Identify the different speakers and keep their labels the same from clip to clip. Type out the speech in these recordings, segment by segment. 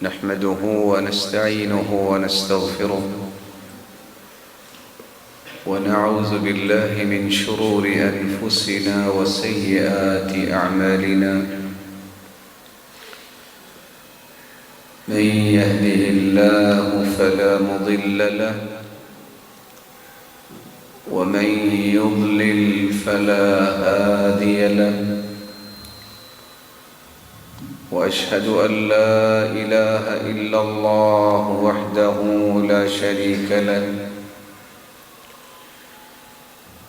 Speaker 1: نحمده ونستعينه ونستغفره ونعوذ بالله من شرور أنفسنا وسيئات أعمالنا. من يهده الله فلا مضل له ومن يضلل فلا هادي له. وأشهد أن لا إله إلا الله وحده لا شريك له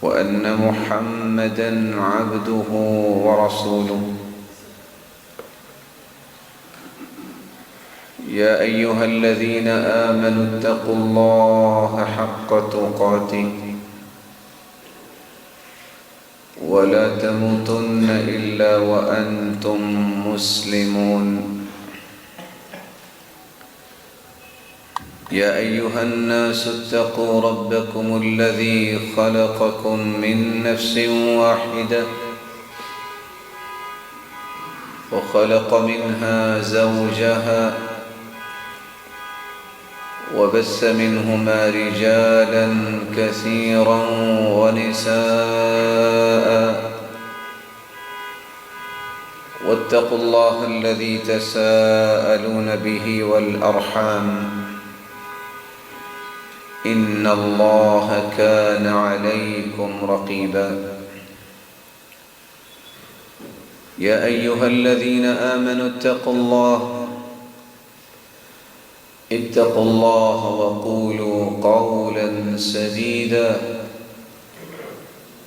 Speaker 1: وأن محمدًا عبده ورسوله. يا أيها الذين آمنوا اتقوا الله حق تقاته ولا تموتن إلا وأنتم مسلمون. يا أيها الناس اتقوا ربكم الذي خلقكم من نفس واحدة وخلق منها زوجها وبث منهما رجالا كثيرا ونساء. واتقوا الله الذي تساءلون به والأرحام إن الله كان عليكم رقيبا. يا أيها الذين آمنوا اتقوا الله وقولوا قولا سديدا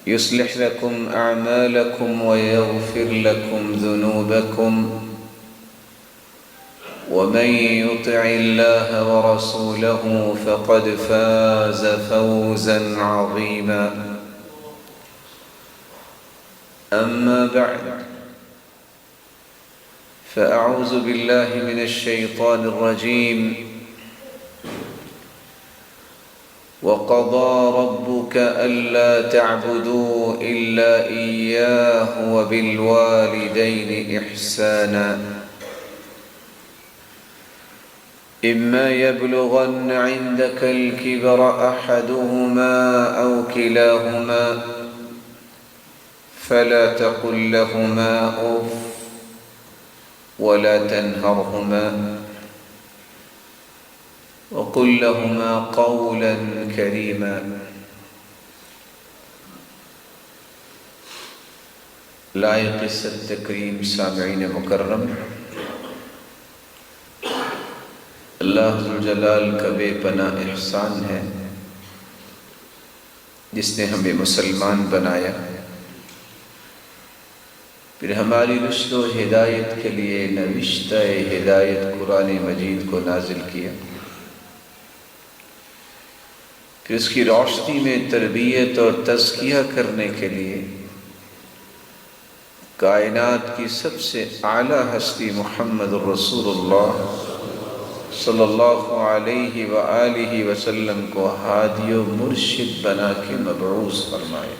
Speaker 1: يصلح لكم أعمالكم ويغفر لكم ذنوبكم ومن يطع الله ورسوله فقد فاز فوزا عظيما. أما بعد فأعوذ بالله من الشيطان الرجيم. وقضى ربك ألا تعبدوا إلا إياه وبالوالدين إحسانا إما يبلغن عندك الكبر أحدهما أو كلاهما فلا تقل لهما أف ولا تنهرهما وقل لهما قولا كريما. لائق التکریم سامعین مکرم، اللہ ذوالجلال کا بے پناہ احسان ہے جس نے ہمیں مسلمان بنایا، پھر ہماری رشد و ہدایت کے لیے نوشتہ ہدایت قرآن مجید کو نازل کیا، پھر اس کی روشنی میں تربیت اور تزکیہ کرنے کے لیے کائنات کی سب سے اعلیٰ ہستی محمد رسول اللہ صلی اللہ علیہ وآلہ وسلم کو ہادی و مرشد بنا کے مبعوث فرمایا،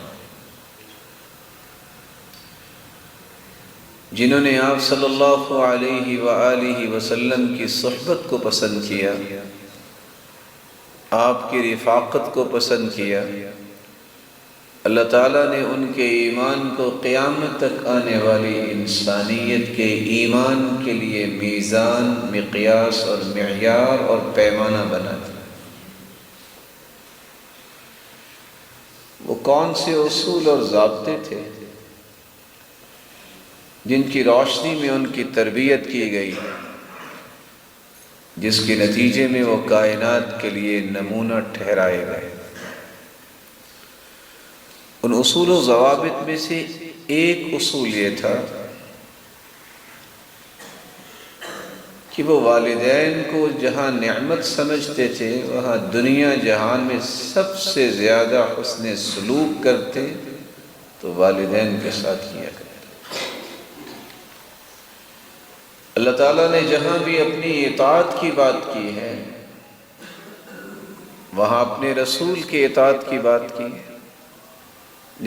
Speaker 1: جنہوں نے آپ صلی اللہ علیہ وآلہ وسلم کی صحبت کو پسند کیا، آپ کی رفاقت کو پسند کیا، اللہ تعالیٰ نے ان کے ایمان کو قیامت تک آنے والی انسانیت کے ایمان کے لیے میزان، مقیاس اور معیار اور پیمانہ بنا دیا۔ وہ کون سے اصول اور ضابطے تھے جن کی روشنی میں ان کی تربیت کی گئی، جس کے نتیجے میں وہ کائنات کے لیے نمونہ ٹھہرائے گئے؟ ان اصول و ضوابط میں سے ایک اصول یہ تھا کہ وہ والدین کو جہاں نعمت سمجھتے تھے وہاں دنیا جہان میں سب سے زیادہ حسن سلوک کرتے تو والدین کے ساتھ کیا کرتے۔ اللہ تعالیٰ نے جہاں بھی اپنی اطاعت کی بات کی ہے وہاں اپنے رسول کی اطاعت کی بات کی ہے،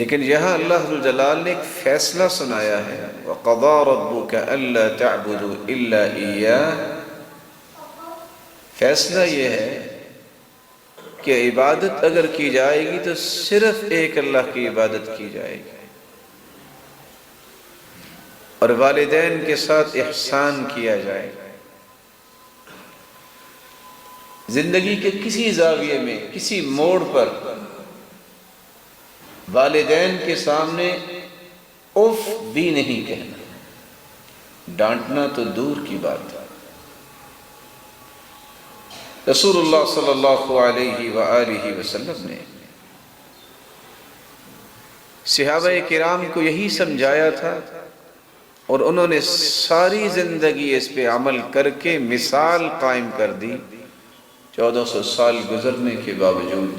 Speaker 1: لیکن یہاں اللہ ذوالجلال نے ایک فیصلہ سنایا ہے، وَقَضَى رَبُّكَ أَلَّا تَعْبُدُوا إِلَّا إِيَّاهُ فیصلہ یہ ہے کہ عبادت اگر کی جائے گی تو صرف ایک اللہ کی عبادت کی جائے گی، اور والدین کے ساتھ احسان کیا جائے گا۔ زندگی کے کسی زاویے میں، کسی موڑ پر والدین کے سامنے اف بھی نہیں کہنا، ڈانٹنا تو دور کی بات ہے۔ رسول اللہ صلی اللہ علیہ وآلہ وسلم نے صحابہ کرام کو یہی سمجھایا تھا، اور انہوں نے ساری زندگی اس پہ عمل کر کے مثال قائم کر دی۔ 1400 سال گزرنے کے باوجود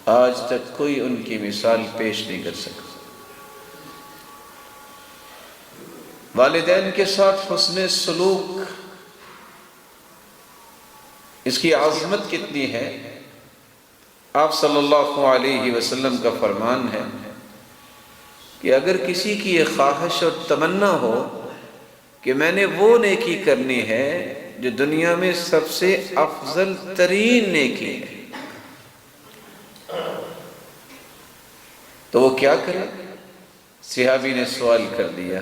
Speaker 1: آج تک کوئی ان کی مثال پیش نہیں کر سکا۔ والدین کے ساتھ حسن سلوک، اس کی عظمت کتنی ہے۔ آپ صلی اللہ علیہ وسلم کا فرمان ہے کہ اگر کسی کی یہ خواہش اور تمنا ہو کہ میں نے وہ نیکی کرنی ہے جو دنیا میں سب سے افضل ترین نیکی ہے، تو وہ کیا کرے؟ صحابی نے سوال کر دیا،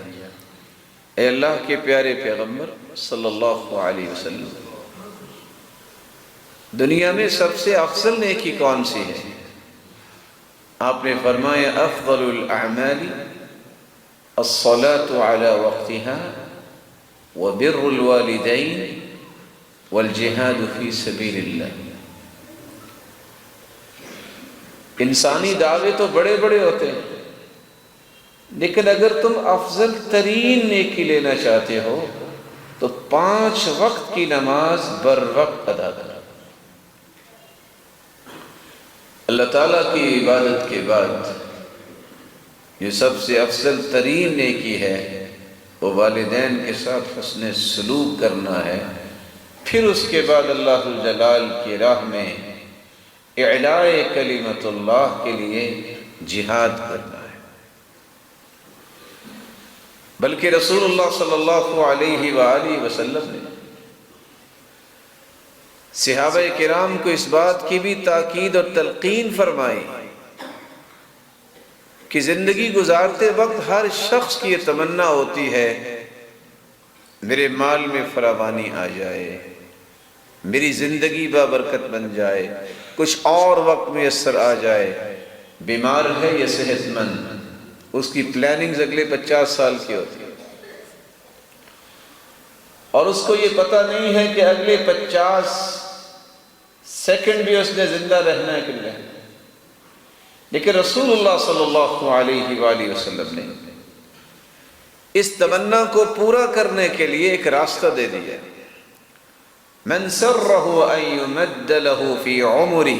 Speaker 1: اے اللہ کے پیارے پیغمبر صلی اللہ علیہ وسلم، دنیا میں سب سے افضل نیکی کون سی ہے؟ آپ نے فرمایا افضل الاعمال الصلاة على وقتها وبر الوالدین والجہاد فی سبیل اللہ۔ انسانی دعوے تو بڑے بڑے ہوتے ہیں، لیکن اگر تم افضل ترین نیکی لینا چاہتے ہو تو 5 وقت کی نماز بر وقت ادا کرو۔ اللہ تعالیٰ کی عبادت کے بعد جو سب سے افضل ترین نیکی ہے وہ والدین کے ساتھ حسن سلوک کرنا ہے۔ پھر اس کے بعد اللہ الجلال کی راہ میں اعلاء کلمت اللہ کے لیے جہاد کرنا ہے۔ بلکہ رسول اللہ صلی اللہ علیہ وآلہ وسلم نے صحابہ کرام کو اس بات کی بھی تاکید اور تلقین فرمائی کہ زندگی گزارتے وقت ہر شخص کی یہ تمنا ہوتی ہے میرے مال میں فراوانی آ جائے، میری زندگی بابرکت بن جائے، کچھ اور وقت میسر آ جائے۔ بیمار ہے یا صحت مند، اس کی پلاننگز اگلے 50 سال کی ہوتی ہے، اور اس کو یہ پتہ نہیں ہے کہ اگلے 50 سیکنڈ بھی اس نے زندہ رہنا ہے کہ نہیں رہنا۔ لیکن رسول اللہ صلی اللہ علیہ وآلہ وسلم نے اس تمنا کو پورا کرنے کے لیے ایک راستہ دے دیا، من سرہ ان یمد لہ فی عمرہ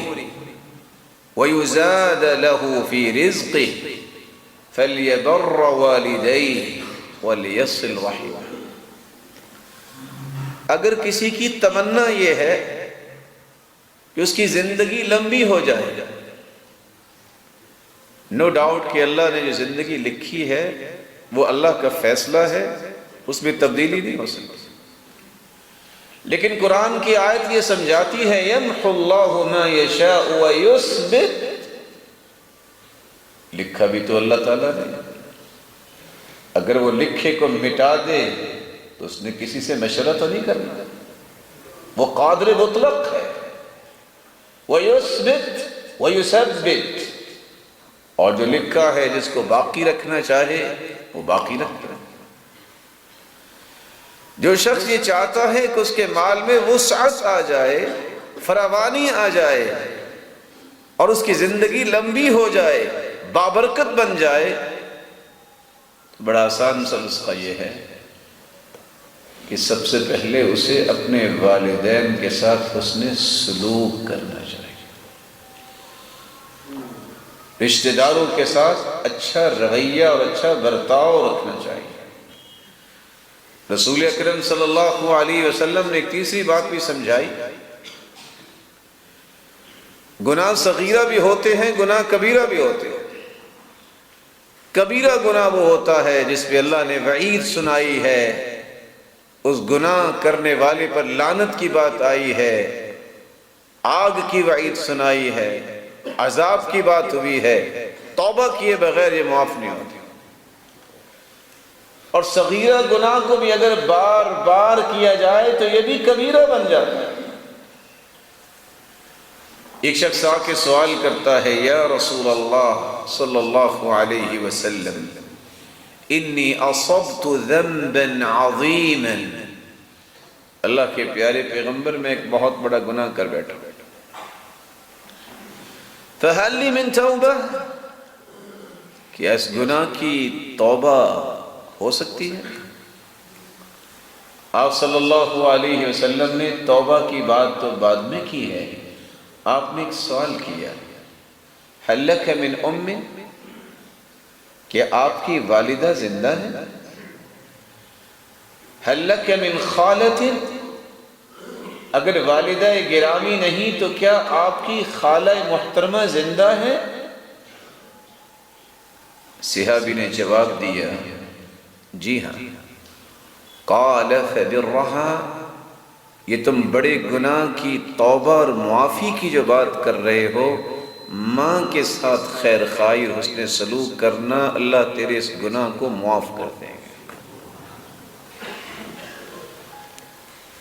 Speaker 1: ویزاد لہ فی رزقہ فلیبر والدیہ ولیصل رحمہ۔ اگر کسی کی تمنا یہ ہے کہ اس کی زندگی لمبی ہو جائے، نو ڈاؤٹ کہ اللہ نے جو زندگی لکھی ہے وہ اللہ کا فیصلہ ہے، اس میں تبدیلی نہیں ہو سکتی، لیکن قرآن کی آیت یہ سمجھاتی ہے یمحو اللہ ما یشاء ویثبت، لکھا بھی تو اللہ تعالیٰ نے، اگر وہ لکھے کو مٹا دے تو اس نے کسی سے مشورہ تو نہیں کرنا، وہ قادر مطلق ہے۔ وَيُثْبِتْ وَيُثَبِّتْ، اور جو لکھا ہے جس کو باقی رکھنا چاہے وہ باقی رکھتا ہے۔ جو شخص یہ چاہتا ہے کہ اس کے مال میں وسعت آ جائے، فراوانی آ جائے، اور اس کی زندگی لمبی ہو جائے، بابرکت بن جائے، بڑا آسان سا نسخہ یہ ہے کہ سب سے پہلے اسے اپنے والدین کے ساتھ حسن سلوک کرنا چاہیے، رشتہ داروں کے ساتھ اچھا رویہ اور اچھا برتاؤ رکھنا چاہیے۔ رسول اکرم صلی اللہ علیہ وسلم نے ایک تیسری بات بھی سمجھائی، گناہ صغیرہ بھی ہوتے ہیں، گناہ کبیرہ بھی ہوتے ہیں۔ کبیرہ گناہ وہ ہوتا ہے جس پہ اللہ نے وعید سنائی ہے، اس گناہ کرنے والے پر لعنت کی بات آئی ہے، آگ کی وعید سنائی ہے، عذاب کی بات ہوئی ہے، توبہ کیے بغیر یہ معاف نہیں ہوتی۔ اور صغیرہ گناہ کو بھی اگر بار بار کیا جائے تو یہ بھی کبیرہ بن جاتا ہے۔ ایک شخص آ کے سوال کرتا ہے، یا رسول اللہ صلی اللہ علیہ وسلم، انی اصبت ذنبا عظیما، اللہ کے پیارے پیغمبر میں ایک بہت بڑا گناہ کر بیٹھا، فہل لی من توبہ، کیا اس گناہ کی توبہ ہو سکتی ہے؟ آپ صلی اللہ علیہ وسلم نے توبہ کی بات تو بعد میں کی ہے، آپ نے ایک سوال کیا، ہل لک من ام، کہ آپ کی والدہ زندہ ہے؟ ہل لک من خالۃ، اگر والدہ گرامی نہیں تو کیا آپ کی خالہ محترمہ زندہ ہے؟ صحابی نے جواب دیا، جی ہاں۔ قال فبرہا، یہ تم بڑے گناہ کی توبہ اور معافی کی جو بات کر رہے ہو، ماں کے ساتھ خیر خواہی اور حسن سلوک کرنا، اللہ تیرے اس گناہ کو معاف کر دیں گے۔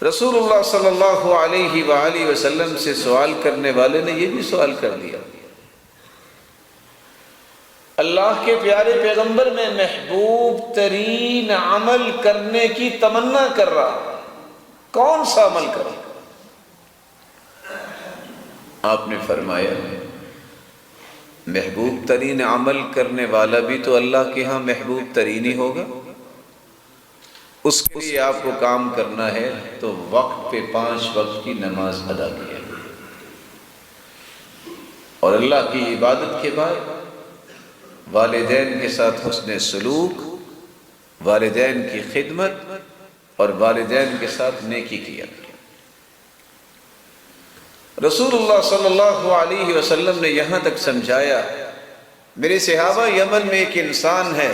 Speaker 1: رسول اللہ صلی اللہ علیہ وآلہ وسلم سے سوال کرنے والے نے یہ بھی سوال کر دیا، اللہ کے پیارے پیغمبر میں محبوب ترین عمل کرنے کی تمنا کر رہا، کون سا عمل کروں؟ آپ نے فرمایا، محبوب ترین عمل کرنے والا بھی تو اللہ کے ہاں محبوب ترین ہی ہوگا، اس کے لیے آپ کو کام کرنا ہے تو وقت پہ 5 وقت کی نماز ادا کیا، اور اللہ کی عبادت کے بعد والدین کے ساتھ حسن سلوک، والدین کی خدمت اور والدین کے ساتھ نیکی کیا۔ رسول اللہ صلی اللہ علیہ وسلم نے یہاں تک سمجھایا، میرے صحابہ، یمن میں ایک انسان ہے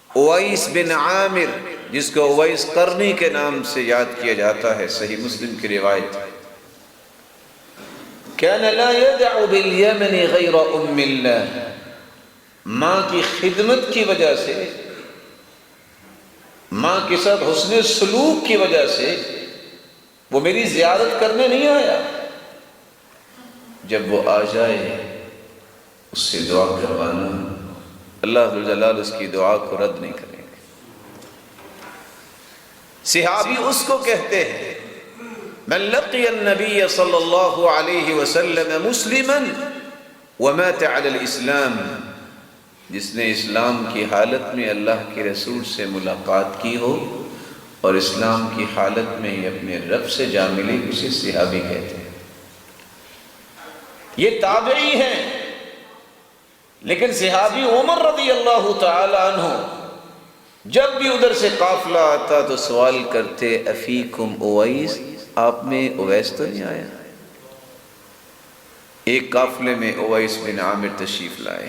Speaker 1: اویس بن عامر، جس کو اویس قرنی کے نام سے یاد کیا جاتا ہے، صحیح مسلم کی روایت، كان لا يدع باليمن غیر ام اللہ، ماں کی خدمت کی وجہ سے، ماں کے ساتھ حسن سلوک کی وجہ سے وہ میری زیارت کرنے نہیں آیا، جب وہ آ جائے اس سے دعا کروانا، اللہ ذو الجلال اس کی دعا کو رد نہیں کرے گا۔ صحابی اس کو کہتے ہیں، من لقی النبی صلی اللہ علیہ وسلم مسلما ومات علی الاسلام، جس نے اسلام کی حالت میں اللہ کے رسول سے ملاقات کی ہو اور اسلام کی حالت میں ہی اپنے رب سے جا ملی، اسے صحابی کہتے ہیں۔ یہ تابعی ہیں، لیکن صحابی عمر رضی اللہ تعالی عنہ جب بھی ادھر سے قافلہ آتا تو سوال کرتے، افیکم اویس، آپ میں اویس تو نہیں آیا؟ ایک قافلے میں اویس بن عامر تشریف لائے،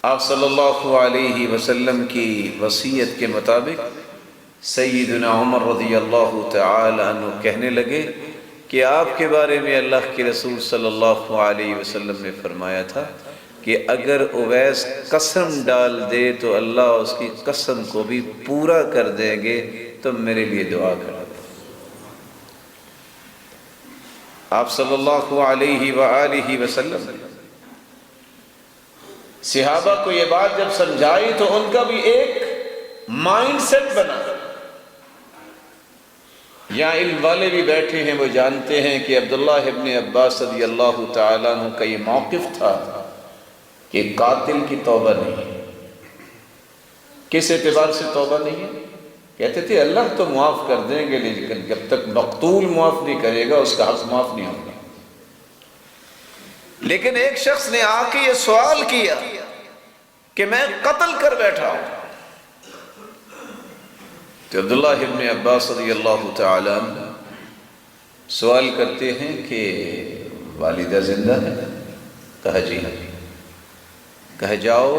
Speaker 1: آپ صلی اللہ علیہ وسلم کی وصیت کے مطابق سیدنا عمر رضی اللہ تعالی عنہ کہنے لگے کہ آپ کے بارے میں اللہ کے رسول صلی اللہ علیہ وسلم نے فرمایا تھا کہ اگر اویس قسم ڈال دے تو اللہ اس کی قسم کو بھی پورا کر دیں گے، تم میرے لیے دعا کرو۔ آپ صلی اللہ علیہ وآلہ وسلم صحابہ کو یہ بات جب سمجھائی تو ان کا بھی ایک مائنڈ سیٹ بنا۔ یہاں علم والے بھی بیٹھے ہیں، وہ جانتے ہیں کہ عبداللہ ابن عباس رضی اللہ تعالیٰ عنہ کا یہ موقف تھا کہ قاتل کی توبہ نہیں ہے۔ کس اعتبار سے توبہ نہیں ہے؟ کہتے تھے اللہ تو معاف کر دیں گے، لیکن جب تک مقتول معاف نہیں کرے گا اس کا حق معاف نہیں ہوگا۔ لیکن ایک شخص نے آ کے یہ سوال کیا کہ میں قتل کر بیٹھا ہوں، تو عبداللہ ابن عباس رضی اللہ تعالیٰ عنہ سوال کرتے ہیں کہ والدہ زندہ ہے؟ کہا جی ہاں۔ کہا جاؤ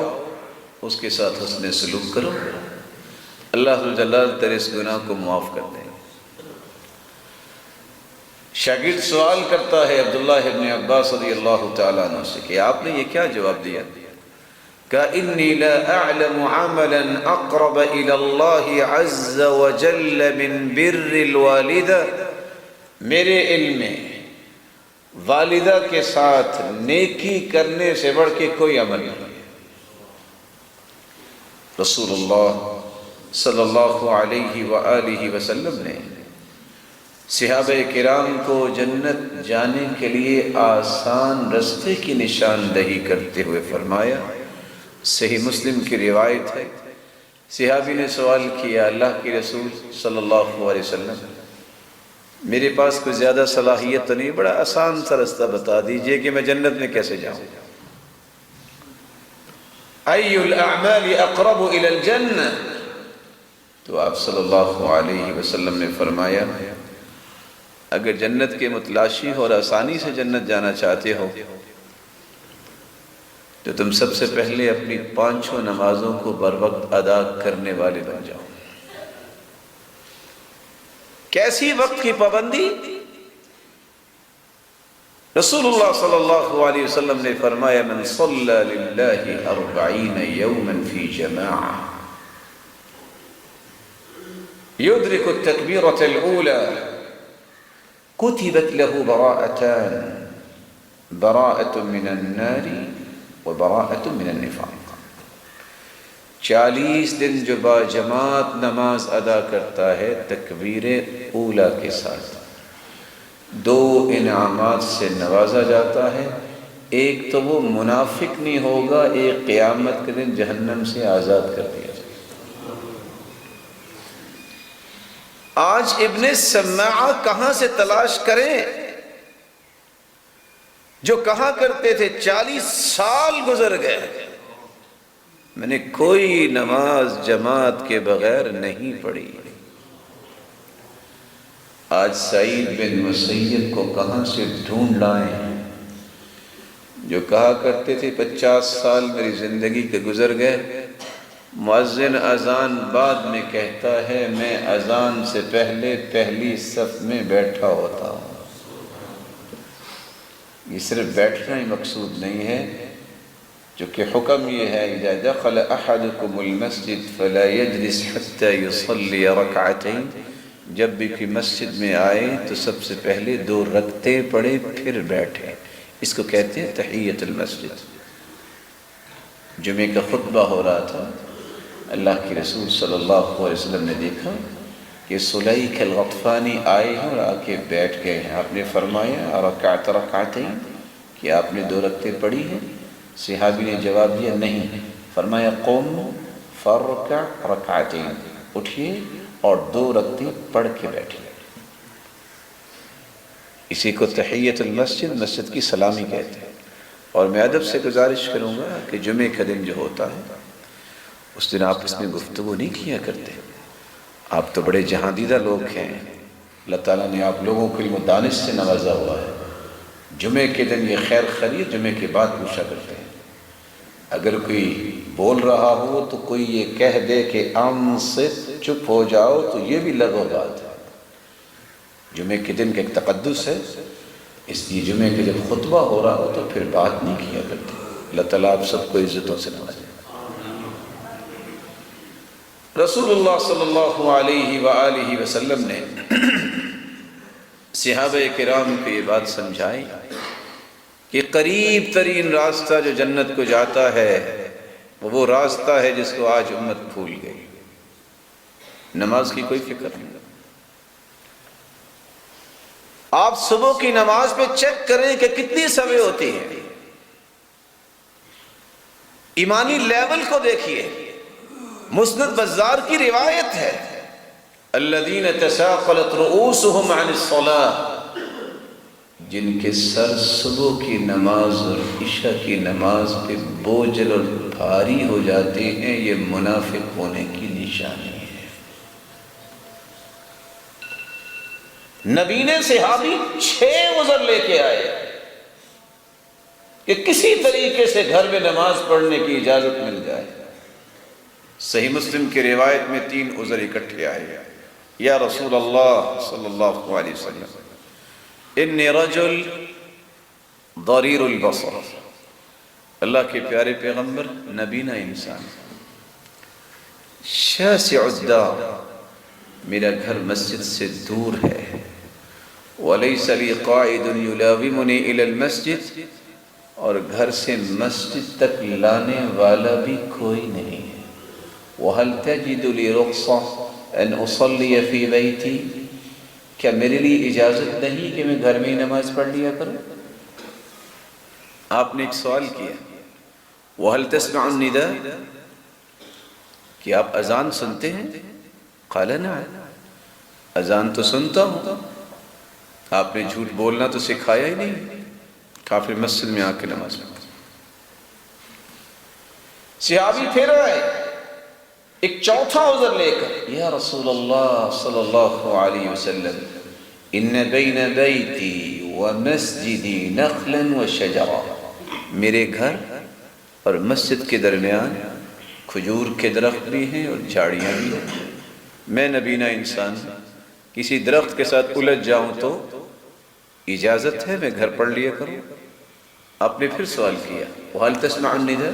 Speaker 1: اس کے ساتھ حسن سلوک کرو، اللہ جلال تیرے اس گناہ کو معاف کر دے۔ شاگرد سوال کرتا ہے عبداللہ ابن عباس رضی اللہ تعالیٰ عنہ سے کہ آپ نے یہ کیا جواب دیا؟ کہ انی لا اعلم عملا اقرب الى اللہ عز وجل من بر الوالدہ، میرے علم میں والدہ کے ساتھ نیکی کرنے سے بڑھ کے کوئی عمل نہیں۔ رسول اللہ صلی اللہ علیہ وآلہ وسلم نے صحابہ کرام کو جنت جانے کے لیے آسان رستے کی نشاندہی کرتے ہوئے فرمایا، صحیح مسلم کی روایت ہے، صحابی نے سوال کیا اللہ کے رسول صلی اللہ علیہ وسلم میرے پاس کوئی زیادہ صلاحیت تو نہیں، بڑا آسان سا رستہ بتا دیجئے کہ میں جنت میں کیسے جاؤں۔ ای الاعمال اقرب الى الجنہ، تو آپ صلی اللہ علیہ وسلم نے فرمایا اگر جنت کے متلاشی ہو اور آسانی سے جنت جانا چاہتے ہو تو تم سب سے پہلے اپنی 5 نمازوں کو بر وقت ادا کرنے والے بن جاؤ۔ کیسی وقت کی پابندی؟ رسول اللہ صلی اللہ علیہ وسلم نے فرمایا من صلی للہ 40 یوما فی جماعہ یدرک التکبیرۃ الاولی کتبت له براءتان، براءة من النار وبراءة من النفاق۔ 40 دن جو با جماعت نماز ادا کرتا ہے تکبیر اولا کے ساتھ، 2 انعامات سے نوازا جاتا ہے، ایک تو وہ منافق نہیں ہوگا، ایک قیامت کے دن جہنم سے آزاد کر دیا جائے۔ آج ابن سماعہ کہاں سے تلاش کریں جو کہا کرتے تھے 40 سال گزر گئے میں نے کوئی نماز جماعت کے بغیر نہیں پڑھی۔ آج سعید بن مسیب کو کہاں سے ڈھونڈ لائیں جو کہا کرتے تھے 50 سال میری زندگی کے گزر گئے، مؤذن اذان بعد میں کہتا ہے میں اذان سے پہلے پہلی صف میں بیٹھا ہوتا ہوں۔ یہ صرف بیٹھنا ہی مقصود نہیں ہے، جو کہ حکم یہ ہے اذا دخل احدکم المسجد فلا یجلس حتى يصلي رکعتین، جب بھی کوئی مسجد میں آئے تو سب سے پہلے 2 رکعتیں پڑھے پھر بیٹھے، اس کو کہتے ہیں تحیۃ المسجد۔ جمعے کا خطبہ ہو رہا تھا، اللہ کے رسول صلی اللہ علیہ وسلم نے دیکھا کہ سلیک الغطفانی آئے ہیں اور آ کے بیٹھ گئے ہیں۔ آپ نے فرمایا رکعت رکعتین، کہ آپ نے 2 رکعتیں پڑھی ہیں؟ صحابی نے جواب دیا نہیں۔ فرمایا قم فرکع رکعتین، اٹھیے اور 2 رکعتیں پڑھ کے بیٹھیے۔ اسی کو تحیۃ المسجد، مسجد کی سلامی کہتے ہیں۔ اور میں ادب سے گزارش کروں گا کہ جمعے کا دن جو ہوتا ہے اس دن آپ اس میں گفتگو نہیں کیا کرتے۔ آپ تو بڑے جہاندیدہ لوگ ہیں، اللہ تعالیٰ نے آپ لوگوں کو علم و دانش سے نوازا ہوا ہے۔ جمعے کے دن یہ خیر خرید جمعے کے بعد پوچھا کرتے ہیں۔ اگر کوئی بول رہا ہو تو کوئی یہ کہہ دے کہ انصت، چپ ہو جاؤ، تو یہ بھی لغو بات ہے۔ جمعے کے دن کا ایک تقدس ہے، اس لیے جمعے کے جب خطبہ ہو رہا ہو تو پھر بات نہیں کیا کرتے۔ اللہ تعالیٰ آپ سب کو عزتوں سے نوازے۔ رسول اللہ صلی اللہ علیہ وآلہ وسلم نے صحابہ کرام کو یہ بات سمجھائی کہ قریب ترین راستہ جو جنت کو جاتا ہے وہ راستہ ہے جس کو آج امت بھول گئی۔ نماز کی کوئی فکر نہیں۔ آپ صبح کی نماز پہ چیک کریں کہ کتنی صبح ہوتی ہیں، ایمانی لیول کو دیکھیے۔ مسند بزار کی روایت ہے الذین تساقلت رؤوسهم عن الصلاة، جن کے سر صبح کی نماز اور عشاء کی نماز پہ بوجھل اور بھاری ہو جاتے ہیں، یہ منافق ہونے کی نشانی ہے۔ نبی نے صحابی 6 عذر لے کے آئے کہ کسی طریقے سے گھر میں نماز پڑھنے کی اجازت مل جائے۔ صحیح مسلم کی روایت میں 3 عذر اکٹھے آئے. یا رسول اللہ صلی اللہ علیہ وسلم انی رجل ضریر البصر، اللہ کے پیارے پیغمبر نبینا انسان، شاسع الدار، میرا گھر مسجد سے دور ہے، ولیس لی قائد یلاومنی الی المسجد، اور گھر سے مسجد تک لانے والا بھی کوئی نہیں ہے. وَهَلْ تَجِدُ لِي رُخْصَةً أَنْ أُصَلِّيَ فِي بَيْتِي، کیا میرے لیے اجازت نہیں کہ میں گھر میں ہی نماز پڑھ لیا کروں؟ آپ نے ایک سوال کیا، وَهَلْ تَسْمَعُ النِّدَاءَ، کہ آپ اذان سنتے ہیں؟ قَالَ نَعَمْ، اذان تو سنتا ہوں. آپ نے جھوٹ بولنا تو سکھایا ہی نہیں، کافر مسجد میں آ کے نماز پڑھتا. صحابی پھر آئے ایک چوتھا عذر لے کر، یا رسول اللہ صلی اللہ علیہ وسلم ان بین بیتی و مسجدی نخلا و شجرا، میرے گھر اور مسجد کے درمیان کھجور کے درخت بھی ہیں اور جھاڑیاں بھی ہیں. میں نبینا انسان کسی درخت کے ساتھ الجھ جاؤں تو اجازت ہے میں گھر پڑھ لیا کروں؟ آپ نے پھر سوال کیا، وَهَلْ تَسْمَعُ النِّدَاءَ،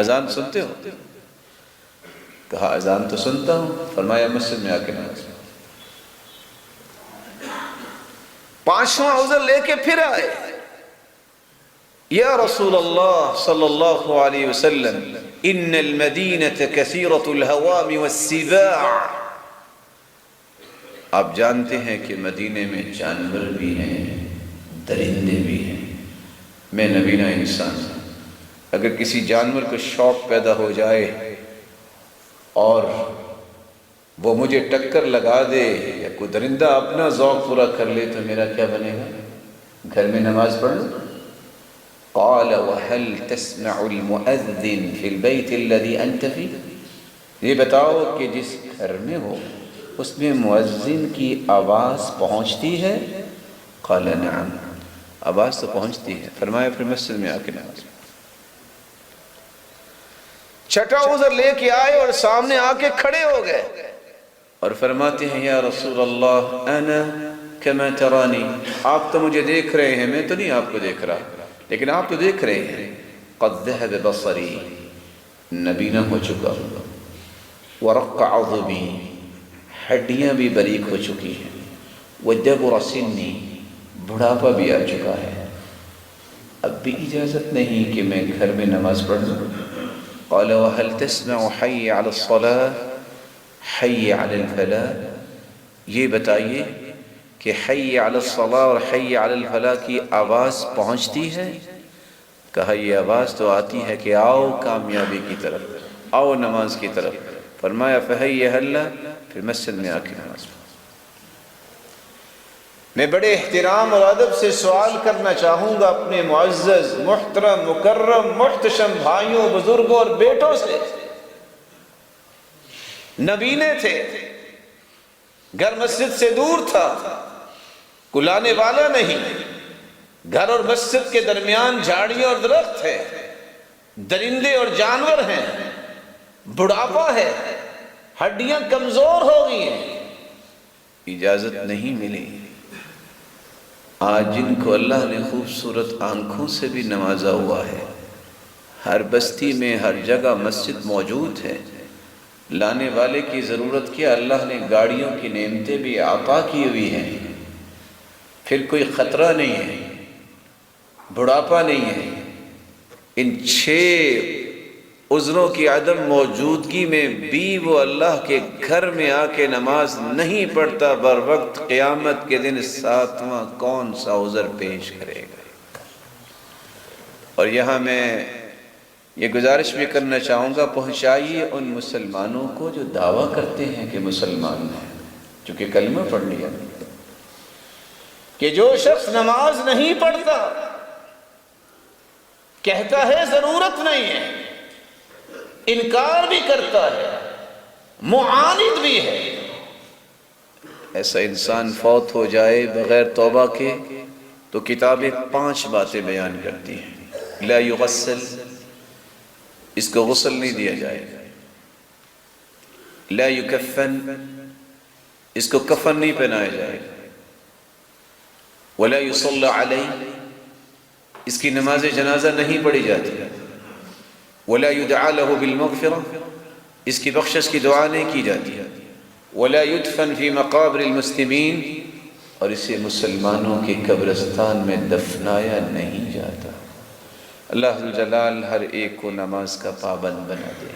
Speaker 1: اذان سنتے ہو؟ کہا اذان تو سنتا ہوں. فرمایا مسجد میں آ کے نماز. 5واں عذر لے کے پھر آئے، یا رسول اللہ صلی اللہ علیہ وسلم ان المدینة کثیرۃ الہوام والسباع، آپ جانتے ہیں کہ مدینے میں جانور بھی ہیں، درندے بھی ہیں. میں نبینا انسان ہوں، اگر کسی جانور کو شوق پیدا ہو جائے اور وہ مجھے ٹکر لگا دے یا کوئی درندہ اپنا ذوق پورا کر لے تو میرا کیا بنے گا؟ گھر میں نماز پڑھ لوں. قال وهل تسمع المؤذن في البيت الذي انت فيه، یہ بتاؤ کہ جس گھر میں ہو اس میں مؤذن کی آواز پہنچتی ہے؟ قال نعم، آواز تو پہنچتی ہے. فرمایا پھر مسجد میں آ کے نماز. چھٹا عذر لے کے آئے اور سامنے آ کے کھڑے ہو گئے اور فرماتے ہیں، یا رسول اللہ انا کما ترانی، آپ تو مجھے دیکھ رہے ہیں، میں تو نہیں آپ کو دیکھ رہا، لیکن آپ تو دیکھ رہے ہیں. قد ذهب بصری، نبینا ہو چکا، ورق عظمی، ہڈیاں بھی باریک ہو چکی ہیں، وجبر سنی، بڑھاپا بھی آ چکا ہے، اب بھی اجازت نہیں کہ میں گھر میں نماز پڑھ لوں. قال وهل تسمع حي على الصلاة حي على الفلاح، یہ بتائیے کہ حي على الصلاة اور حي على الفلاح کی آواز پہنچتی ہے؟ کہا یہ آواز تو آتی ہے کہ آؤ کامیابی کی طرف، آؤ نماز کی طرف. فرمایا فحي هلا، پھر مسجد میں آ کے نماز. میں بڑے احترام اور ادب سے سوال کرنا چاہوں گا اپنے معزز محترم مکرم محتشم بھائیوں بزرگوں اور بیٹوں سے. نبینے تھے، گھر مسجد سے دور تھا، کلانے والا نہیں، گھر اور مسجد کے درمیان جھاڑیاں اور درخت ہے، درندے اور جانور ہیں، بڑھاپا ہے، ہڈیاں کمزور ہو گئی ہیں، اجازت نہیں ملی. آج جن کو اللہ نے خوبصورت آنکھوں سے بھی نوازا ہوا ہے، ہر بستی میں ہر جگہ مسجد موجود ہے، لانے والے کی ضرورت کیا، اللہ نے گاڑیوں کی نعمتیں بھی عطا کی ہوئی ہیں، پھر کوئی خطرہ نہیں ہے، بڑھاپا نہیں ہے. ان 6 عذروں کی عدم موجودگی میں بھی وہ اللہ کے گھر میں آ کے نماز نہیں پڑھتا، بر وقت قیامت کے دن 7واں کون سا عذر پیش کرے گا؟ اور یہاں میں یہ گزارش بھی کرنا چاہوں گا، پہنچائیے ان مسلمانوں کو جو دعویٰ کرتے ہیں کہ مسلمان ہیں، چونکہ کلمہ پڑھ لیا، کہ جو شخص نماز نہیں پڑھتا کہتا ہے ضرورت نہیں ہے، انکار بھی کرتا ہے، معاند بھی ہے. ایسا انسان فوت ہو جائے بغیر توبہ کے تو کتابیں 5 باتیں بیان کرتی ہیں. لا یغسل، اس کو غسل نہیں دیا جائے گا. لا یکفن، اس کو کفن نہیں پہنایا جائے گا، ولا یصلی علیہ، اس کی نماز جنازہ نہیں پڑھی جاتی، ولا یدعا لہ بالمغفرہ، اس کی بخشش کی دعا نہیں کی جاتی، ولا یدفن فی مقابر المسلمین، اور اسے مسلمانوں کے قبرستان میں دفنایا نہیں جاتا۔ اللہ جلال ہر ایک کو نماز کا پابند بنا دے۔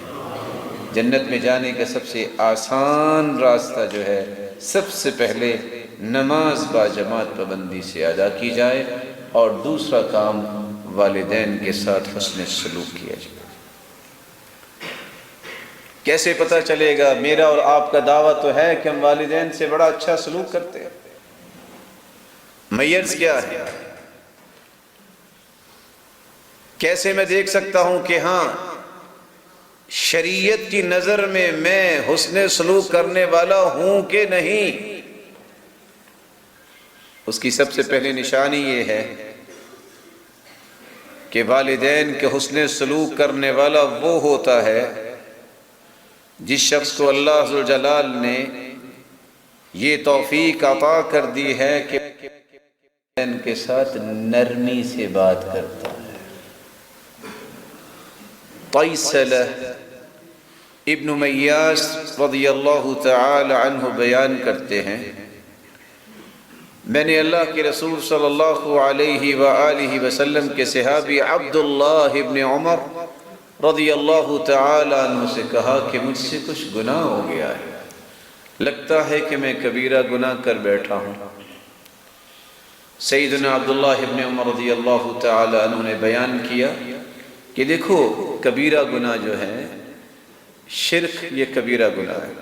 Speaker 1: جنت میں جانے کا سب سے آسان راستہ جو ہے، سب سے پہلے نماز با جماعت پابندی سے ادا کی جائے، اور دوسرا کام والدین کے ساتھ حسن سلوک کیا جائے۔ کیسے پتہ چلے گا؟ میرا اور آپ کا دعویٰ تو ہے کہ ہم والدین سے بڑا اچھا سلوک کرتے ہیں۔ میز کیا ہے؟ کیسے میں دیکھ سکتا ہوں کہ ہاں شریعت کی نظر میں حسن سلوک کرنے والا ہوں کہ نہیں؟ اس کی سب سے پہلی نشانی یہ ہے کہ والدین کے حسن سلوک کرنے والا وہ ہوتا ہے جس شخص کو اللہ ذوالجلال نے یہ توفیق عطا کر دی ہے کہ والدین کے ساتھ نرمی سے بات کرتا ہے۔ طیسلہ ابن میاس رضی اللہ تعالی عنہ بیان کرتے ہیں، میں نے اللہ کے رسول صلی اللہ علیہ وآلہ وسلم کے صحابی عبداللہ ابن عمر رضی اللہ تعالی عنہ سے کہا کہ مجھ سے کچھ گناہ ہو گیا ہے، لگتا ہے کہ میں کبیرہ گناہ کر بیٹھا ہوں۔ سیدنا عبداللہ ابن عمر رضی اللہ تعالی عنہ نے بیان کیا کہ دیکھو کبیرہ گناہ جو ہے، شرک یہ کبیرہ گناہ ہے،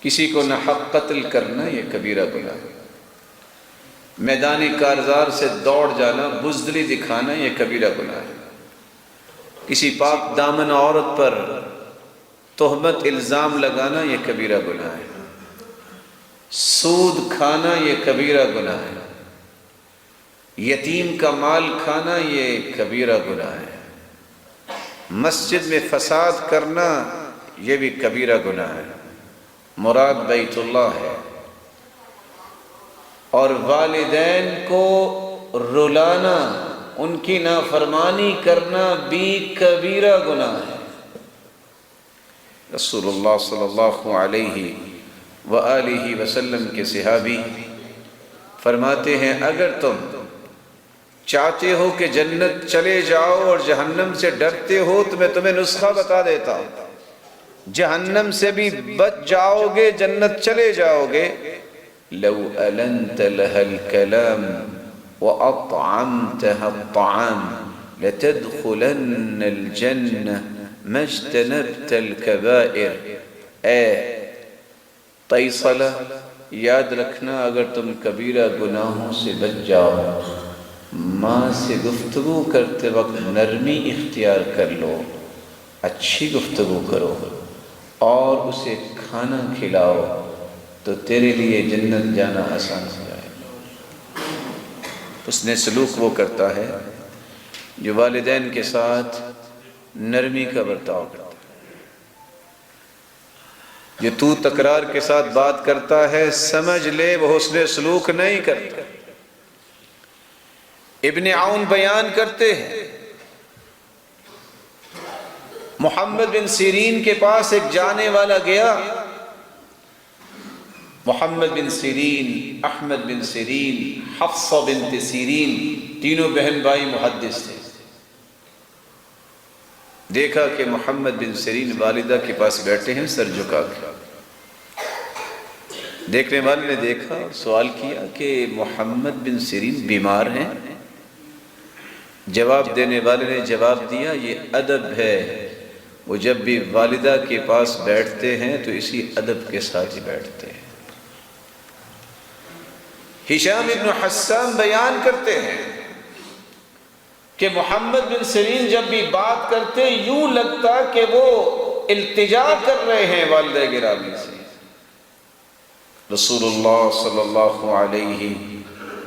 Speaker 1: کسی کو ناحق قتل کرنا یہ کبیرہ گناہ ہے، میدانی کارزار سے دوڑ جانا، بزدلی دکھانا یہ کبیرہ گناہ ہے، کسی پاک دامن عورت پر تہمت الزام لگانا یہ کبیرہ گناہ ہے، سود کھانا یہ کبیرہ گناہ ہے، یتیم کا مال کھانا یہ کبیرہ گناہ ہے، مسجد میں فساد کرنا یہ بھی کبیرہ گناہ ہے، مراد بیت اللہ ہے، اور والدین کو رلانا، ان کی نافرمانی کرنا بھی کبیرہ گناہ ہے۔ رسول اللہ صلی اللہ علیہ وآلہ وسلم کے صحابی فرماتے ہیں اگر تم چاہتے ہو کہ جنت چلے جاؤ اور جہنم سے ڈرتے ہو تو میں تمہیں نسخہ بتا دیتا ہوں، جہنم سے بھی بچ جاؤ گے، جنت چلے جاؤ گے۔ لو ألنت لها الكلام وأطعمتها الطعام لتدخلن الجنة ما اجتنبت الكبائر۔ اے طیصلہ، یاد رکھنا اگر تم کبیرہ گناہوں سے بچ جاؤ، ماں سے گفتگو کرتے وقت نرمی اختیار کر لو، اچھی گفتگو کرو اور اسے کھانا کھلاؤ تو تیرے لیے جنت جانا آسان ہو جائے۔ اس نے سلوک وہ کرتا ہے جو والدین کے ساتھ نرمی کا برتاؤ کرتا ہے، جو تو تکرار کے ساتھ بات کرتا ہے سمجھ لے وہ حسن سلوک نہیں کرتا۔ ابن عون بیان کرتے ہیں محمد بن سیرین کے پاس ایک جانے والا گیا، محمد بن سیرین، احمد بن سیرین، حفصہ بنت سیرین، تینوں بہن بھائی محدث تھے۔ دیکھا کہ محمد بن سیرین والدہ کے پاس بیٹھے ہیں سر جھکا کے، دیکھنے والے نے دیکھا اور سوال کیا کہ محمد بن سیرین بیمار ہیں؟ جواب دینے والے نے جواب دیا یہ ادب ہے، وہ جب بھی والدہ کے پاس بیٹھتے ہیں تو اسی ادب کے ساتھ ہی بیٹھتے ہیں۔ ہشام ابن حسان بیان کرتے ہیں کہ محمد بن سیرین جب بھی بات کرتے یوں لگتا کہ وہ التجا کر رہے ہیں والدہ گرامی سے۔ رسول اللہ صلی اللہ علیہ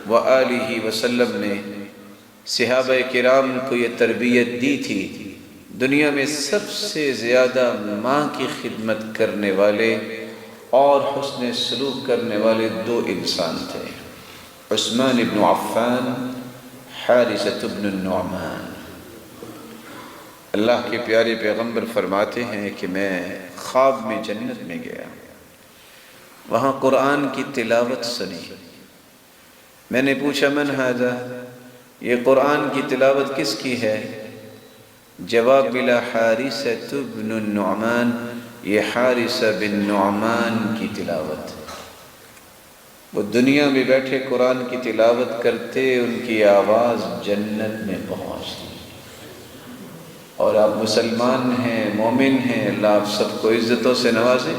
Speaker 1: وآلہ وسلم نے صحابہ کرام کو یہ تربیت دی تھی، دنیا میں سب سے زیادہ ماں کی خدمت کرنے والے اور حسن سلوک کرنے والے دو انسان تھے، عثمان بن عفان، حارثہ بن النعمان۔ اللہ کے پیارے پیغمبر فرماتے ہیں کہ میں خواب میں جنت میں گیا، وہاں قرآن کی تلاوت سنی۔ میں نے پوچھا من ھذا، یہ قرآن کی تلاوت کس کی ہے؟ جواب ملا حارثہ بن النعمان، یہ حارثہ بن نعمان کی تلاوت۔ وہ دنیا میں بیٹھے قرآن کی تلاوت کرتے، ان کی آواز جنت میں پہنچتی۔ اور آپ مسلمان ہیں، مومن ہیں، اللہ آپ سب کو عزتوں سے نوازے۔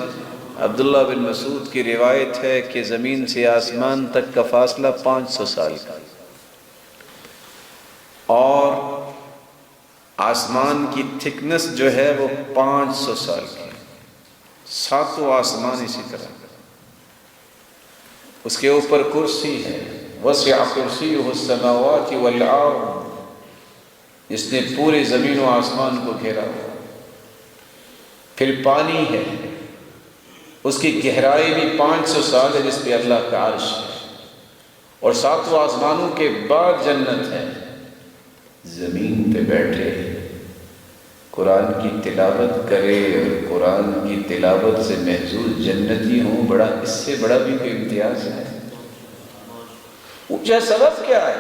Speaker 1: عبداللہ بن مسعود کی روایت ہے کہ زمین سے آسمان تک کا فاصلہ 500 سال کا، اور آسمان کی تھکنس جو ہے وہ 500 سال کی، ساتوں آسمان اسی طرح۔ اس کے اوپر کرسی ہے، وسع کرسیہ السماوات والارض، جس نے پورے زمین و آسمان کو گھیرا ہوا۔ پھر پانی ہے، اس کی گہرائی بھی 500 سال ہے، جس پہ اللہ کا عرش ہے، اور ساتوں آسمانوں کے بعد جنت ہے۔ زمین پہ بیٹھے قرآن کی تلاوت کرے اور قرآن کی تلاوت سے محظوظ جنتی ہوں، بڑا اس سے بڑا بھی کوئی امتیاز ہے؟ اونچا سبب کیا ہے؟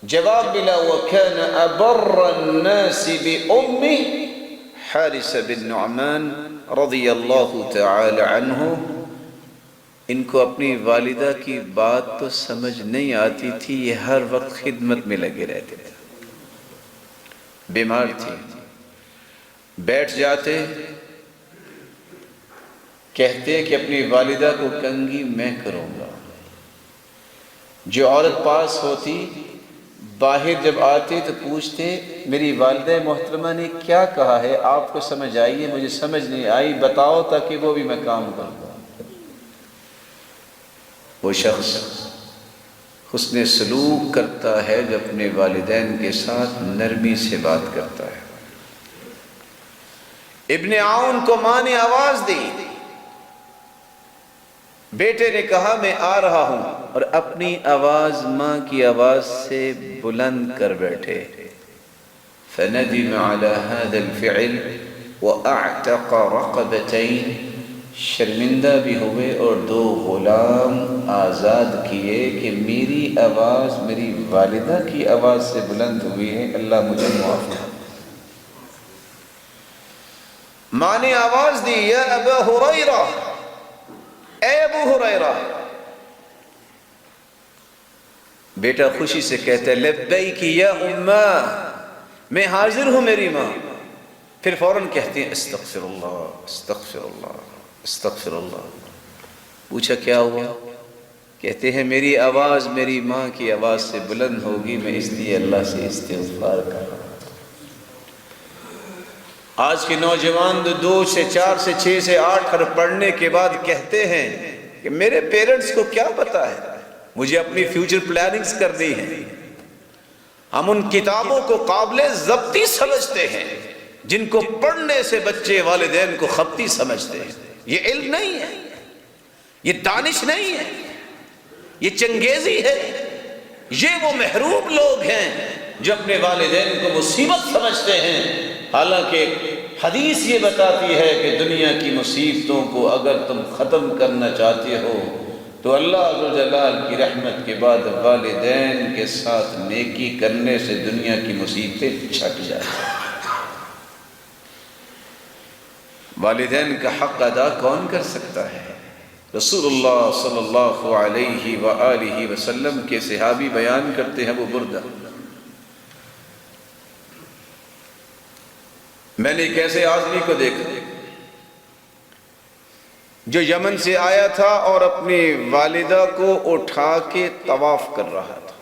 Speaker 1: جواب ملا وَكَانَ أَبَرَّ النَّاسِ بِأُمِّهِ، حارثہ بن نعمان رضی اللہ تعالی عنہ۔ ان کو اپنی والدہ کی بات تو سمجھ نہیں آتی تھی، یہ ہر وقت خدمت میں لگے رہتے تھے۔ بیمار تھی، بیٹھ جاتے، کہتے کہ اپنی والدہ کو کنگھی میں کروں گا۔ جو عورت پاس ہوتی، باہر جب آتے تو پوچھتے میری والدہ محترمہ نے کیا کہا ہے، آپ کو سمجھ آئی ہے؟ مجھے سمجھ نہیں آئی، بتاؤ تاکہ وہ بھی میں کام کروں۔ وہ شخص حسن سلوک کرتا ہے جو اپنے والدین کے ساتھ نرمی سے بات کرتا ہے۔ ابن عون کو ماں نے آواز دی، بیٹے نے کہا میں آ رہا ہوں، اور اپنی آواز ماں کی آواز سے بلند کر بیٹھے۔ فندم على هذا الفعل واعتق رقبتين، شرمندہ بھی ہوئے اور 2 غلام آزاد کیے کہ میری آواز میری والدہ کی آواز سے بلند ہوئی ہے، اللہ مجھے معاف کرے۔ ماں نے آواز دی یا ابا ہریرہ، اے ابو ہریرہ۔ بیٹا خوشی سے کہتا ہے لبیک یا اماں، میں حاضر ہوں میری ماں۔ پھر فوراً کہتے ہیں استغفر اللہ استغفر اللہ استغفر اللہ۔ پوچھا کیا ہوا؟ کہتے ہیں میری آواز میری ماں کی آواز سے بلند ہوگی، میں اس لیے اللہ سے استغفار کر رہا ہوں۔ آج کے نوجوان 2 سے 4 سے 6 سے 8 حرف پڑھنے کے بعد کہتے ہیں کہ میرے پیرنٹس کو کیا پتا ہے، مجھے اپنی فیوچر پلاننگز کرنی ہے۔ ہم ان کتابوں کو قابل ضبطی سمجھتے ہیں جن کو پڑھنے سے بچے والدین کو خبطی سمجھتے ہیں۔ یہ علم نہیں ہے، یہ دانش نہیں ہے، یہ چنگیزی ہے۔ یہ وہ محروم لوگ ہیں جو اپنے والدین کو مصیبت سمجھتے ہیں، حالانکہ حدیث یہ بتاتی ہے کہ دنیا کی مصیبتوں کو اگر تم ختم کرنا چاہتے ہو تو اللہ عز و جلال کی رحمت کے بعد والدین کے ساتھ نیکی کرنے سے دنیا کی مصیبتیں چھٹ جاتی ہیں۔ والدین کا حق ادا کون کر سکتا ہے؟ رسول اللہ صلی اللہ علیہ وآلہ وسلم کے صحابی بیان کرتے ہیں، ابو بردہ، میں نے ایک ایسے آدمی کو دیکھا جو یمن سے آیا تھا اور اپنی والدہ کو اٹھا کے طواف کر رہا تھا۔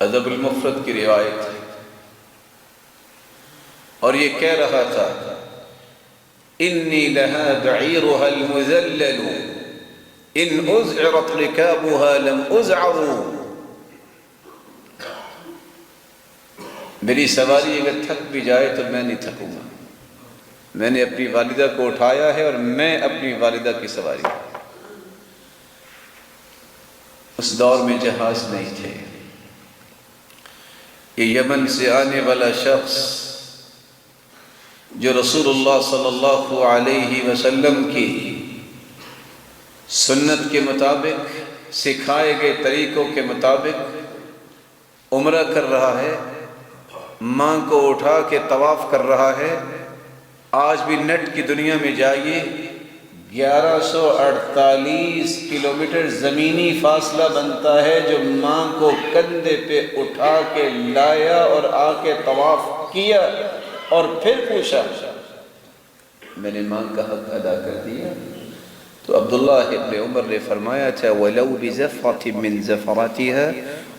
Speaker 1: ادب المفرد کی روایت ہے، اور یہ کہہ رہا تھا انی لها بعیرها المذلل ان ازعرت رکابها لم ازعر۔ میری سواری اگر تھک بھی جائے تو میں نہیں تھکوں گا، میں نے اپنی والدہ کو اٹھایا ہے اور میں اپنی والدہ کی سواری۔ اس دور میں جہاز نہیں تھے۔ یہ یمن سے آنے والا شخص جو رسول اللہ صلی اللہ علیہ وسلم کی سنت کے مطابق، سکھائے گئے طریقوں کے مطابق عمرہ کر رہا ہے، ماں کو اٹھا کے طواف کر رہا ہے۔ آج بھی نیٹ کی دنیا میں جائیے، 1148 کلومیٹر زمینی فاصلہ بنتا ہے جو ماں کو کندھے پہ اٹھا کے لایا اور آ کے طواف کیا اور پھر پوچھا میں نے ماں کا حق ادا کر دیا؟ تو عبداللہ ابن عمر نے فرمایا تھا وَلَوْ بِزَفْرَةٍ مِّن زَفَرَاتِهَا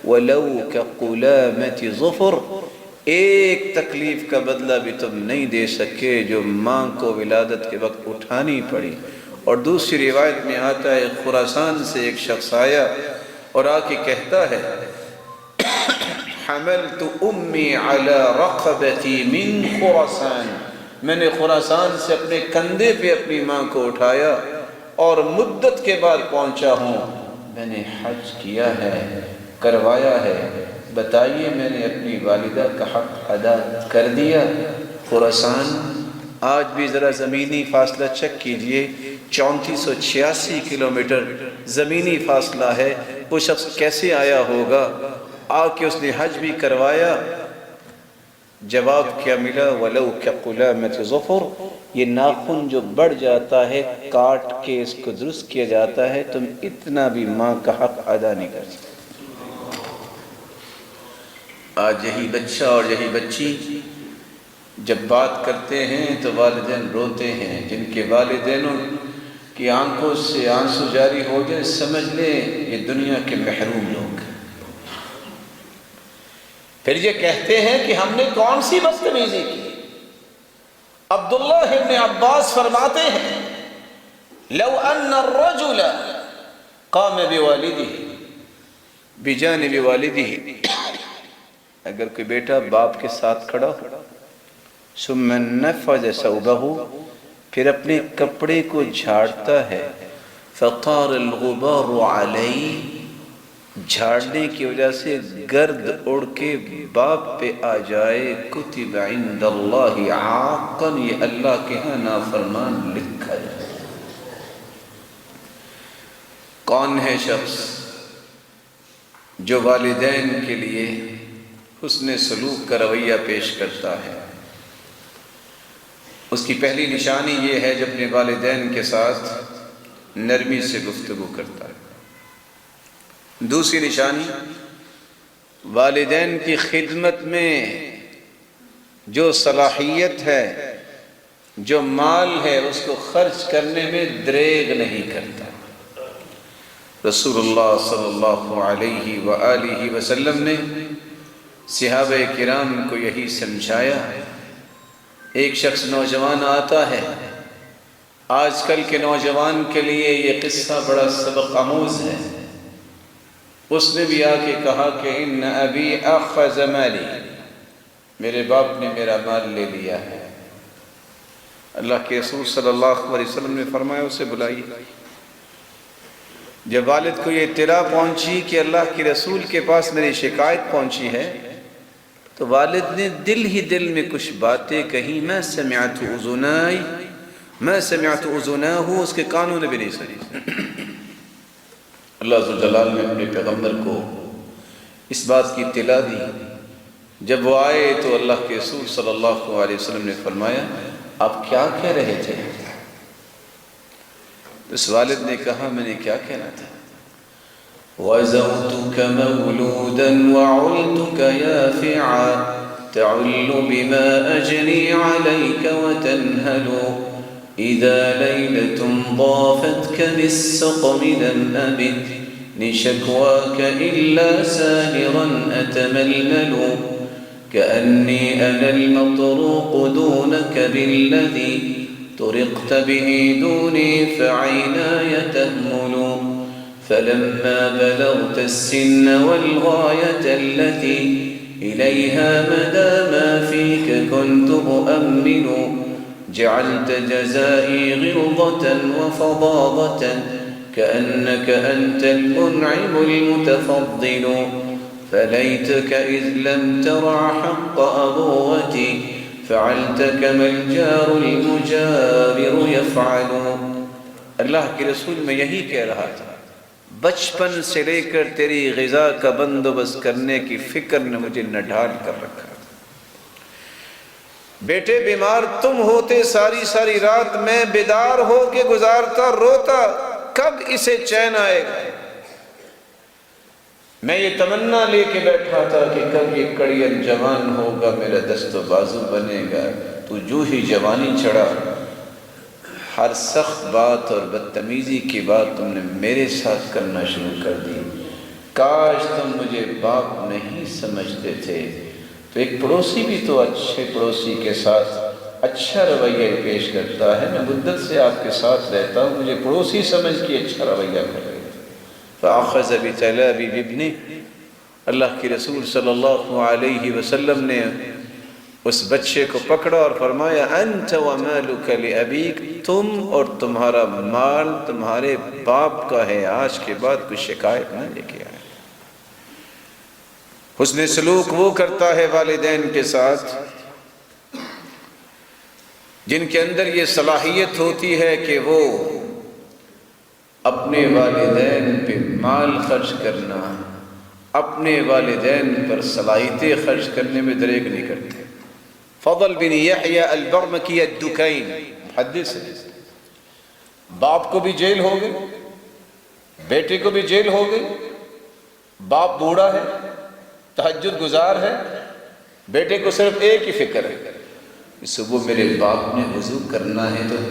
Speaker 1: وَلَوْ كَقُلَامَةِ ظُفُرٍ، ایک تکلیف کا بدلہ بھی تم نہیں دے سکے جو ماں کو ولادت کے وقت اٹھانی پڑی۔ اور دوسری روایت میں آتا ہے خراسان سے ایک شخص آیا اور آ کے کہتا ہے حملت امی علی رقبتی من خراسان، میں نے خراسان سے اپنے کندھے پہ اپنی ماں کو اٹھایا اور مدت کے بعد پہنچا ہوں، میں نے حج کیا ہے، کروایا ہے، بتائیے میں نے اپنی والدہ کا حق ادا کر دیا؟ خراسان آج بھی ذرا زمینی فاصلہ چیک کیجئے، 3486 کلومیٹر زمینی فاصلہ ہے۔ وہ شخص کیسے آیا ہوگا؟ آ کے اس نے حج بھی کروایا۔ جواب کیا ملا؟ وَلَوْ كَقُلَامَةِ ظُفُرٍ، یہ ناخن جو بڑھ جاتا ہے کاٹ کے اس کو درست کیا جاتا ہے، تم اتنا بھی ماں کا حق ادا نہیں کر سکتے۔ آج یہی بچہ اور یہی بچی جب بات کرتے ہیں تو والدین روتے ہیں، جن کے والدینوں کی آنکھوں سے آنسو جاری ہو جائے سمجھ لیں یہ دنیا کے محروم لوگ ہیں۔ پھر یہ کہتے ہیں کہ ہم نے کون سی بدتمیزی کی؟ عبداللہ ابن عباس فرماتے ہیں لو ان الرجل قام بوالدہ بجانب والدہ، اگر کوئی بیٹا باپ کے ساتھ کھڑا ہو، ثم نفض ثوبہ، پھر اپنے کپڑے کو جھاڑتا ہے، فطار الغبار علیہ، جھاڑنے کی وجہ سے گرد اڑ کے باپ پہ آ جائے، کتب عند اللہ عاقا، یہ اللہ کے ہاں نافرمان لکھا جائے۔ کون ہے شخص جو والدین کے لیے حسن سلوک کا رویہ پیش کرتا ہے؟ اس کی پہلی نشانی یہ ہے جب اپنے والدین کے ساتھ نرمی سے گفتگو کرتا ہے۔ دوسری نشانی، والدین کی خدمت میں جو صلاحیت ہے، جو مال ہے، اس کو خرچ کرنے میں دریغ نہیں کرتا۔ رسول اللہ صلی اللہ علیہ وآلہ وسلم نے صحابہ کرام کو یہی سمجھایا۔ ایک شخص نوجوان آتا ہے، آج کل کے نوجوان کے لیے یہ قصہ بڑا سبق آموز ہے۔ اس نے بھی آ کے کہا کہ ان ابی اخذ مالی، میرے باپ نے میرا مال لے لیا ہے۔ اللہ کے رسول صلی اللہ علیہ وسلم نے فرمایا اسے بلائیے۔ جب والد کو یہ اطلاع پہنچی کہ اللہ کے رسول کے پاس میری شکایت پہنچی ہے، تو والد نے دل ہی دل میں کچھ باتیں کہیں، میں سمعت اذنائی، میں سمعت اذناہ، اس کے کانوں نے بھی نہیں سنی۔ اللہ عز و جلال نے اپنے پیغمبر کو اس بات کی اطلاع دی۔ جب وہ آئے تو اللہ کے رسول صلی اللہ علیہ وسلم نے فرمایا آپ کیا کہہ رہے تھے؟ اس والد نے کہا میں نے کیا کہنا تھا؟ وَزَوْتُكَ مَوْلُودًا وَعُلْتُكَ يَافِعًا تَعُلُّ بِمَا أَجْنِي عَلَيْكَ وَتَنْهَلُ إِذَا لَيْلَةٌ ضَافَتْكَ بِالسَّقْمِ لَمْ أَبِدْ لِشَكْوَاكَ إِلَّا سَاهِرًا أَتَمَلْمَلُ كَأَنِّي أَنَا الْمَطْرُوقُ دُونَكَ بِالَّذِي طرقت به دوني فعيناي تهمل فلما بلغت السن والغاية التي إليها مدى ما فيك كنت أؤمن جعلت جزائي غلظة وفظاظة كأنك أنت المنعم المتفضل فليتك إذ لم ترع حق أبوتي فعلت كما الجار المجاور يفعل. اللہ کے رسول میں یہی کہہ رہا تھا، بچپن سے لے کر تیری غذا کا بندوبست کرنے کی فکر نے مجھے نہ ڈھال کر رکھا. بیٹے بیمار تم ہوتے، ساری ساری رات میں بیدار ہو کے گزارتا، روتا، کب اسے چین آئے گا. میں یہ تمنا لے کے بیٹھا تھا کہ کب یہ کڑیل جوان ہوگا، میرا دست و بازو بنے گا. تو جو ہی جوانی چڑھا، ہر سخت بات اور بدتمیزی کی بات تم نے میرے ساتھ کرنا شروع کر دی. کاش تم مجھے باپ نہیں سمجھتے تھے. تو ایک پڑوسی بھی تو اچھے پڑوسی کے ساتھ اچھا رویہ پیش کرتا ہے. میں مدت سے آپ کے ساتھ رہتا ہوں، مجھے پڑوسی سمجھ کے اچھا رویہ کر رہے. فَأَخَذَ بِتَلَابِ بِابْنِهِ، اللہ کی رسول صلی اللہ علیہ وسلم نے اس بچے کو پکڑا اور فرمایا أَنْتَ وَمَالُكَ لِأَبِيكَ، تم اور تمہارا مال تمہارے باپ کا ہے، آج کے بعد کوئی شکایت نہ لے کے آئے. حسن سلوک وہ کرتا ہے والدین کے ساتھ جن کے اندر یہ صلاحیت ہوتی ہے کہ وہ اپنے والدین پہ مال خرچ کرنا، اپنے والدین پر صلاحیتیں خرچ کرنے میں دریغ نہیں کرتے. فضل بن یحییٰ البرمکی الدکین محدث ہے. باپ کو بھی جیل ہو گئی، بیٹے کو بھی جیل ہو گئی. باپ بوڑھا ہے، تہجد گزار ہے، بیٹے کو صرف ایک ہی فکر ہے، صبح میرے باپ نے وضو کرنا ہے تو